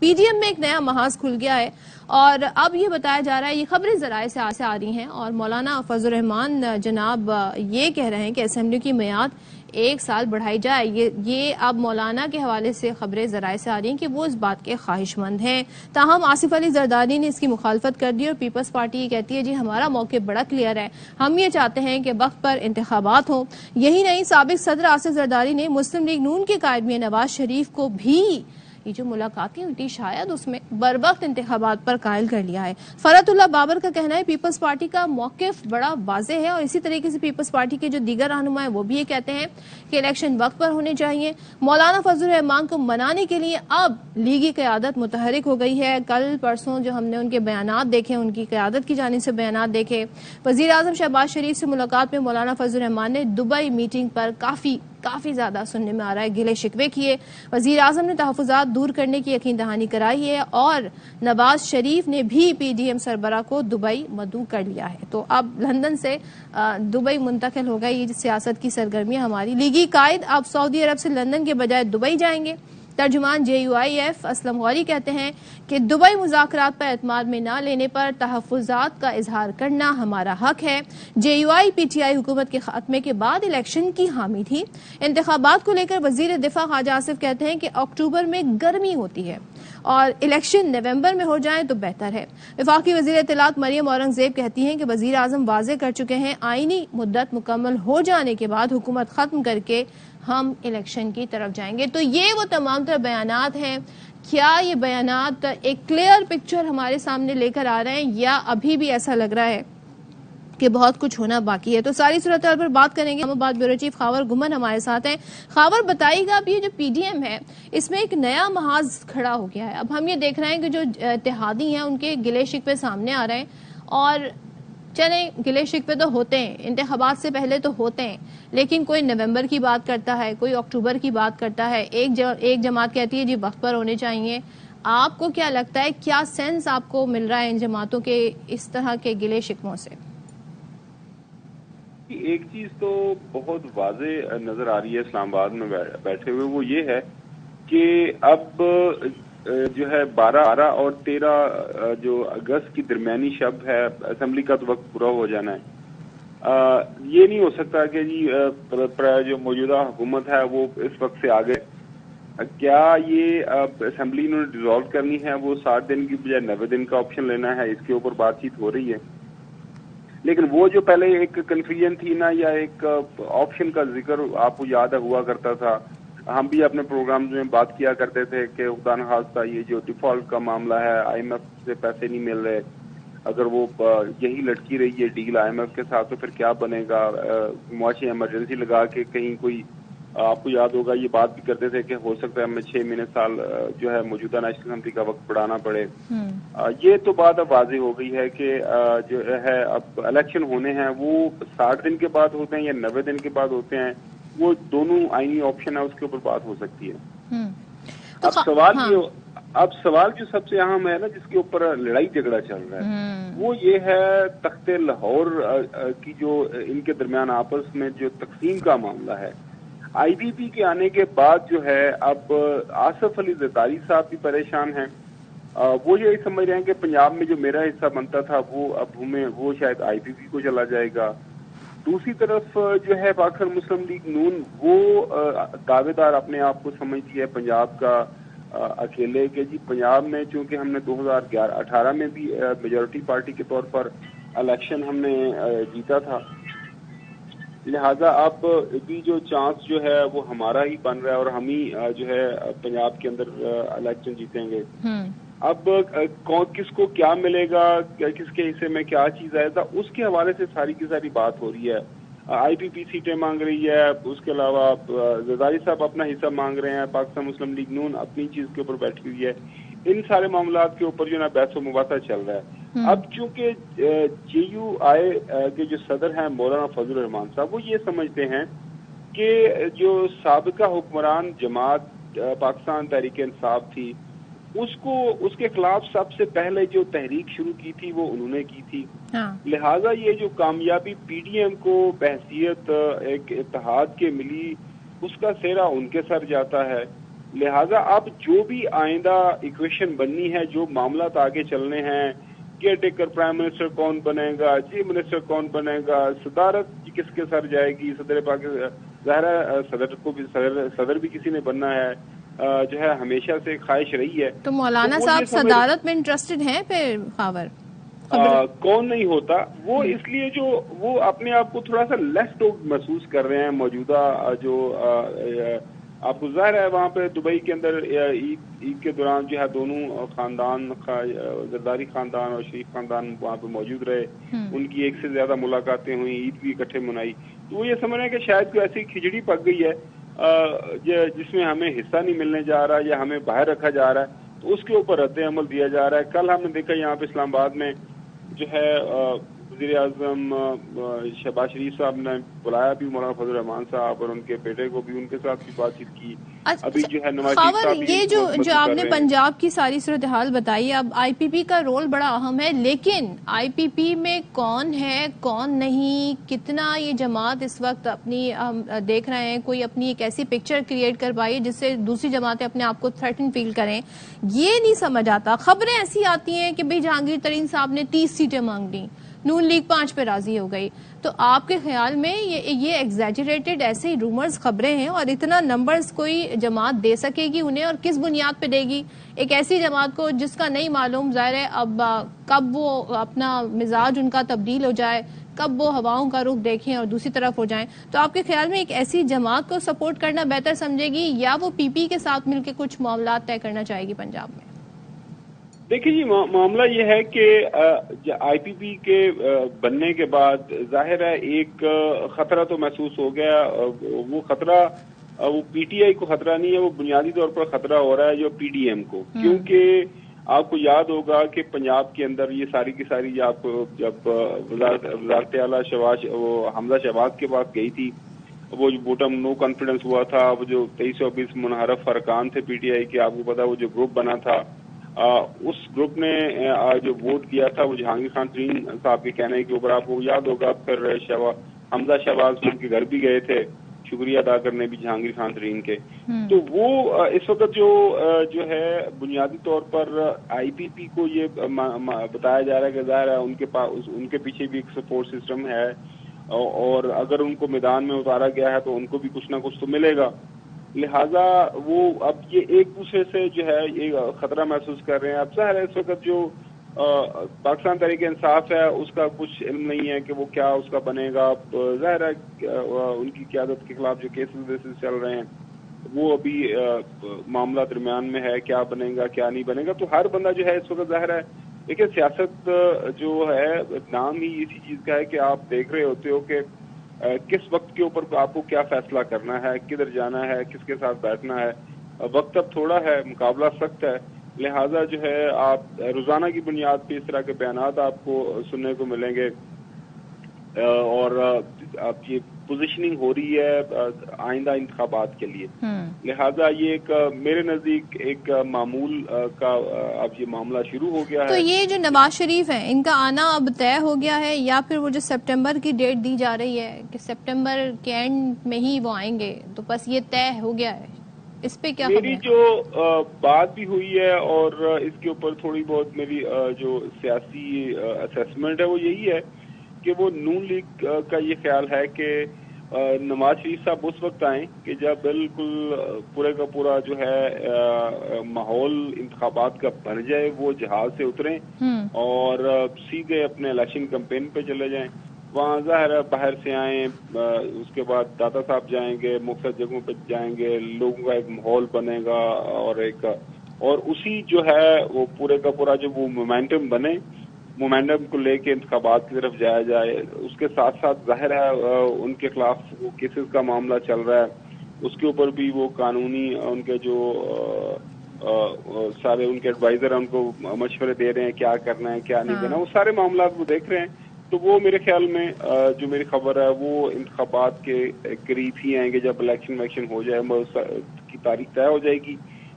P D M میں ایک نیا محاذ کھل گیا ہے اور اب یہ بتایا جا رہا ہے، یہ خبریں ذرائع سے آ رہی ہیں اور مولانا فضل الرحمان جناب یہ کہہ رہے ہیں کہ اسمبلی کی میعاد 1 سال بڑھائی جائے۔ یہ اب مولانا کے حوالے سے خبریں ذرائع سے آ رہی ہیں کہ وہ اس بات کے خواہش مند ہیں۔ تاہم آصف علی زرداری نے اس کی مخالفت کر دی اور پیپلز پارٹی یہ کہتی ہے جی ہمارا موقف بڑا کلیئر ہے، ہم یہ چاہتے ہیں کہ وقت پر انتخابات ہوں۔ یہی نہیں، سابق صدر آصف زرداری نے مسلم لیگ نون کے قائد میاں نواز شریف کو بھی یہ جو ملاقاتیں ہوئی تھی شاید اس میں بروقت انتخابات پر قائل کر لیا ہے۔ فرحت اللہ بابر کا کہنا ہے پیپلز پارٹی کا موقف بڑا واضح ہے اور اسی طریقے سے پیپلز پارٹی کے جو دیگر رہنما ہیں وہ بھی یہ کہتے ہیں کہ الیکشن وقت پر ہونے چاہیے۔ مولانا فضل الرحمان کو منانے کے لیے اب لیگی قیادت متحرک ہو گئی ہے۔ کل پرسوں جو ہم نے ان کے بیانات دیکھے، ان کی قیادت کی جانب سے بیانات دیکھے، وزیر اعظم شہباز شریف سے ملاقات میں مولانا فضل الرحمان نے دبئی میٹنگ پر کافی زیادہ سننے میں آ رہا ہے گلے شکوے کیے۔ وزیر اعظم نے تحفظات دور کرنے کی یقین دہانی کرائی ہے اور نواز شریف نے بھی پی ڈی ایم سربراہ کو دبئی مدعو کر لیا ہے۔ تو اب لندن سے دبئی منتقل ہو گئی یہ سیاست کی سرگرمیاں ہماری۔ لیگی قائد اب سعودی عرب سے لندن کے بجائے دبئی جائیں گے۔ ترجمان JUIF اسلم غوری کہتے ہیں کہ دبئی مذاکرات پر اعتماد میں نہ لینے پر تحفظات کا اظہار کرنا ہمارا حق ہے۔ JUI PTI حکومت کے خاتمے کے بعد الیکشن کی حامی تھی۔ انتخابات کو لے کر وزیر دفاع خواجہ آصف کہتے ہیں کہ اکتوبر میں گرمی ہوتی ہے اور الیکشن نومبر میں ہو جائیں تو بہتر ہے۔ وفاقی وزیر اطلاعات مریم اورنگزیب کہتی ہیں کہ وزیر اعظم واضح کر چکے ہیں آئینی مدت مکمل ہو جانے کے بعد حکومت ختم کر کے ہم الیکشن کی طرف جائیں گے۔ تو یہ وہ تمام تر بیانات ہیں۔ کیا یہ بیانات ایک کلیئر پکچر ہمارے سامنے لے کر آ رہے ہیں یا ابھی بھی ایسا لگ رہا ہے کہ بہت کچھ ہونا باقی ہے؟ تو ساری صورتحال پر بات کریں گے۔ اسلام آباد بیورو چیف خاور گمن ہمارے ساتھ ہیں۔ خاور بتائیے گا اب یہ جو پی ڈی ایم ہے اس میں ایک نیا محاذ کھڑا ہو گیا ہے۔ اب ہم یہ دیکھ رہے ہیں کہ جو اتحادی ہیں ان کے گلے شکوے سامنے آ رہے ہیں اور چلیں گلے شکوے تو ہوتے ہیں، انتخابات سے پہلے تو ہوتے ہیں، لیکن کوئی نومبر کی بات کرتا ہے، کوئی اکتوبر کی بات کرتا ہے، ایک جماعت کہتی ہے جی وقت پر ہونے چاہیے۔ آپ کو کیا لگتا ہے، کیا سینس آپ کو مل رہا ہے ان جماعتوں کے اس طرح کے گلے شکووں سے؟ ایک چیز تو بہت واضح نظر آ رہی ہے اسلام آباد میں بیٹھے ہوئے، وہ یہ ہے کہ اب جو ہے 12 اور 13 جو اگست کی درمیانی شب ہے، اسمبلی کا تو وقت پورا ہو جانا ہے۔ یہ نہیں ہو سکتا کہ جی جو موجودہ حکومت ہے وہ اس وقت سے آگے، کیا یہ اسمبلی انہوں نے ڈیزالو کرنی ہے، وہ 60 دن کی بجائے 90 دن کا آپشن لینا ہے، اس کے اوپر بات چیت ہو رہی ہے۔ لیکن وہ جو پہلے ایک کنفیوژن تھی نا، یا ایک آپشن کا ذکر آپ کو یاد ہوا کرتا تھا، ہم بھی اپنے پروگرامز میں بات کیا کرتے تھے کہ خدا نخواستہ یہ جو ڈیفالٹ کا معاملہ ہے، IMF سے پیسے نہیں مل رہے، اگر وہ یہی لٹکی رہی ہے ڈیل IMF کے ساتھ تو پھر کیا بنے گا، معاشی ایمرجنسی لگا کے کہیں کوئی، آپ کو یاد ہوگا یہ بات بھی کرتے تھے کہ ہو سکتا ہے ہمیں 6 مہینے سال جو ہے موجودہ نیشنل اسمبلی کا وقت بڑھانا پڑے۔ یہ تو بات اب واضح ہو گئی ہے کہ جو ہے اب الیکشن ہونے ہیں وہ 60 دن کے بعد ہوتے ہیں یا 90 دن کے بعد ہوتے ہیں، وہ دونوں آئینی آپشن ہے، اس کے اوپر بات ہو سکتی ہے۔ اب سوال جو سب سے اہم ہے نا، جس کے اوپر لڑائی جھگڑا چل رہا ہے، وہ یہ ہے تخت لاہور کی جو ان کے درمیان آپس میں جو تقسیم کا معاملہ ہے۔ IPP کے آنے کے بعد جو ہے اب آصف علی زرداری صاحب بھی پریشان ہیں، وہ یہ سمجھ رہے ہیں کہ پنجاب میں جو میرا حصہ بنتا تھا وہ اب ہمیں وہ شاید IPP کو چلا جائے گا۔ دوسری طرف جو ہے پاکستان مسلم لیگ نون، وہ دعوے دار اپنے آپ کو سمجھتی ہے پنجاب کا اکیلے، کہ جی پنجاب میں چونکہ ہم نے 2018 میں بھی میجورٹی پارٹی کے طور پر الیکشن ہم نے جیتا تھا، لہذا اب بھی جو چانس جو ہے وہ ہمارا ہی بن رہا ہے اور ہم ہی جو ہے پنجاب کے اندر الیکشن جیتیں گے۔ اب کس کو کیا ملے گا، کس کے حصے میں کیا چیز آئے گا، اس کے حوالے سے ساری کی ساری بات ہو رہی ہے۔ IPP سیٹیں مانگ رہی ہے، اس کے علاوہ زرداری صاحب اپنا حصہ مانگ رہے ہیں، پاکستان مسلم لیگ نون اپنی چیز کے اوپر بیٹھی ہوئی ہے۔ ان سارے معاملات کے اوپر جو نا بحث و مباحثہ چل رہا ہے۔ اب چونکہ JUI کے جو صدر ہیں مولانا فضل الرحمان صاحب، وہ یہ سمجھتے ہیں کہ جو سابقہ حکمران جماعت پاکستان تحریک انصاف تھی، اس کے خلاف سب سے پہلے جو تحریک شروع کی تھی وہ انہوں نے کی تھی، لہٰذا یہ جو کامیابی PDM کو بحثیت ایک اتحاد کے ملی، اس کا سہرا ان کے سر جاتا ہے۔ لہٰذا اب جو بھی آئندہ ایکویشن بننی ہے، جو معاملات آگے چلنے ہیں، کیئر ٹیکر پرائم منسٹر کون بنے گا، چیف منسٹر کون بنے گا، صدارت کس کے سر جائے گی، صدر پاکستان، ظاہر ہے صدر بھی کسی نے بننا ہے، جو ہے ہمیشہ سے خواہش رہی ہے. تو مولانا صاحب صدارت میں انٹرسٹڈ ہیں پھر خاور؟ کون نہیں ہوتا. وہ اس لیے جو وہ اپنے آپ کو تھوڑا سا لیفٹ آؤٹ محسوس کر رہے ہیں موجودہ جو آپ کو ظاہر ہے وہاں پہ دبئی کے اندر عید کے دوران جو ہے دونوں خاندان، زرداری خاندان اور شریف خاندان وہاں پہ موجود رہے. ان کی ایک سے زیادہ ملاقاتیں ہوئیں، عید بھی اکٹھے منائی. تو وہ یہ سمجھ رہے ہیں کہ شاید کوئی ایسی کھچڑی پک گئی ہے جس میں ہمیں حصہ نہیں ملنے جا رہا یا ہمیں باہر رکھا جا رہا ہے، تو اس کے اوپر رد عمل دیا جا رہا ہے. کل ہم نے دیکھا یہاں پہ اسلام آباد میں جو ہے وزیر اعظم شہباز شریف صاحب نے بلایا بھی مولانا فضل الرحمان صاحب اور ان کے بیٹے کو بھی، ان کے ساتھ بھی بات چیت کی. ابھی جو ہے نواز شریف صاحب یہ جو آپ نے پنجاب کی ساری صورتحال بتائی، اب آئی پی پی کا رول بڑا اہم ہے، لیکن آئی پی پی میں کون ہے کون نہیں، کتنا یہ جماعت اس وقت اپنی دیکھ رہے ہیں کوئی اپنی ایک ایسی پکچر کریٹ کر پائی جس سے دوسری جماعتیں اپنے آپ کو تھریٹن فیل کریں، یہ نہیں سمجھ آتا. خبریں ایسی آتی ہیں کہ بھئی جہانگیر ترین صاحب نے 30 سیٹیں مانگ لی، نون لیگ 5 پہ راضی ہو گئی. تو آپ کے خیال میں یہ ایگزیجریٹڈ ایسے ہی رومرز خبریں ہیں، اور اتنا نمبرز کوئی جماعت دے سکے گی انہیں، اور کس بنیاد پہ دے گی ایک ایسی جماعت کو جس کا نہیں معلوم ظاہر ہے اب کب وہ اپنا مزاج ان کا تبدیل ہو جائے، کب وہ ہواؤں کا رخ دیکھیں اور دوسری طرف ہو جائیں. تو آپ کے خیال میں ایک ایسی جماعت کو سپورٹ کرنا بہتر سمجھے گی یا وہ پی پی کے ساتھ مل کے کچھ معاملات طے کرنا چاہے گی پنجاب میں؟ دیکھیے جی، معاملہ یہ ہے کہ آئی پی پی کے بننے کے بعد ظاہر ہے ایک خطرہ تو محسوس ہو گیا. وہ خطرہ وہ پی ٹی آئی کو خطرہ نہیں ہے، وہ بنیادی طور پر خطرہ ہو رہا ہے جو پی ڈی ایم کو. کیونکہ آپ کو یاد ہوگا کہ پنجاب کے اندر یہ ساری کی ساری آپ جب وزارت اعلیٰ حمزہ شہباز کے پاس گئی تھی، وہ جو ووٹم نو کانفیڈنس ہوا تھا، وہ جو 2320 منحرف ارکان تھے پی ٹی آئی کے، آپ کو پتا وہ جو گروپ بنا تھا، اس گروپ نے جو ووٹ دیا تھا وہ جہانگیر خان ترین صاحب کے کہنے کے اوپر. آپ کو یاد ہوگا پھر حمزہ شہباز ان کے گھر بھی گئے تھے شکریہ ادا کرنے بھی جہانگیر خان ترین کے. تو وہ اس وقت جو ہے بنیادی طور پر آئی پی پی کو یہ بتایا جا رہا ہے کہ ظاہر ہے ان کے پیچھے بھی ایک سپورٹ سسٹم ہے، اور اگر ان کو میدان میں اتارا گیا ہے تو ان کو بھی کچھ نہ کچھ تو ملے گا. لہٰذا وہ اب یہ ایک دوسرے سے جو ہے یہ خطرہ محسوس کر رہے ہیں. اب ظاہر ہے اس وقت جو پاکستان تحریک انصاف ہے اس کا کچھ علم نہیں ہے کہ وہ کیا اس کا بنے گا. ظاہر ہے ان کی قیادت کے خلاف جو کیسز ویسز چل رہے ہیں وہ ابھی معاملہ درمیان میں ہے، کیا بنے گا کیا نہیں بنے گا. تو ہر بندہ جو ہے اس وقت ظاہر ہے دیکھیے سیاست جو ہے نام ہی اسی چیز کا ہے کہ آپ دیکھ رہے ہوتے ہو کہ کس وقت کے اوپر آپ کو کیا فیصلہ کرنا ہے، کدھر جانا ہے، کس کے ساتھ بیٹھنا ہے. وقت اب تھوڑا ہے، مقابلہ سخت ہے، لہٰذا جو ہے آپ روزانہ کی بنیاد پہ اس طرح کے بیانات آپ کو سننے کو ملیں گے، اور اب یہ پوزیشننگ ہو رہی ہے آئندہ انتخابات کے لیے. لہٰذا یہ ایک میرے نزدیک ایک معمول کا اب یہ معاملہ شروع ہو گیا ہے. تو یہ جو نواز شریف ہیں ان کا آنا اب طے ہو گیا ہے، یا پھر وہ جو سپٹمبر کی ڈیٹ دی جا رہی ہے کہ سپٹمبر کے اینڈ میں ہی وہ آئیں گے، تو بس یہ طے ہو گیا ہے؟ اس پہ کیا میری جو بات بھی ہوئی ہے اور اس کے اوپر تھوڑی بہت میری جو سیاسی اسیسمنٹ ہے وہ یہی ہے کہ وہ نون لیگ کا یہ خیال ہے کہ نواز شریف صاحب اس وقت آئیں کہ جب بالکل پورے کا پورا جو ہے ماحول انتخابات کا بن جائے، وہ جہاز سے اتریں اور سیدھے اپنے الیکشن کمپین پہ چلے جائیں. وہاں ظاہر ہے باہر سے آئیں، اس کے بعد داتا صاحب جائیں گے، مختلف جگہوں پہ جائیں گے، لوگوں کا ایک ماحول بنے گا، اور اسی جو ہے وہ پورے کا پورا جو وہ مومینٹم بنے، مومینٹم کو لے کے انتخابات کی طرف جایا جائے. اس کے ساتھ ساتھ ظاہر ہے ان کے خلاف وہ کیسز کا معاملہ چل رہا ہے، اس کے اوپر بھی وہ قانونی ان کے جو سارے ان کے ایڈوائزر ان کو مشورے دے رہے ہیں کیا کرنا ہے کیا نہیں کرنا، وہ سارے معاملات وہ دیکھ رہے ہیں. تو وہ میرے خیال میں جو میری خبر ہے وہ انتخابات کے قریب ہی آئیں گے. جب الیکشن ہو جائے کی تاریخ طے ہو جائے گی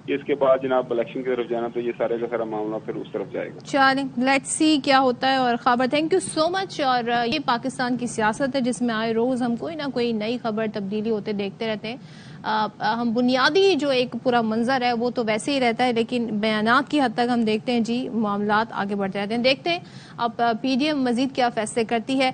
کہ اس کے بعد جناب الیکشن کی طرف جانا، تو یہ سارے کا سارا معاملہ پھر اس طرف جائے گا. چلیں لیٹس سی کیا ہوتا ہے. اور خبر تھینک یو سو مچ. اور یہ پاکستان کی سیاست ہے جس میں آئے روز ہم کوئی نہ کوئی نئی خبر تبدیلی ہوتے دیکھتے رہتے ہیں. ہم بنیادی جو ایک پورا منظر ہے وہ تو ویسے ہی رہتا ہے، لیکن بیانات کی حد تک ہم دیکھتے ہیں جی معاملات آگے بڑھتے رہتے ہیں. دیکھتے ہیں اب پی ڈی ایم مزید کیا فیصلے کرتی ہے.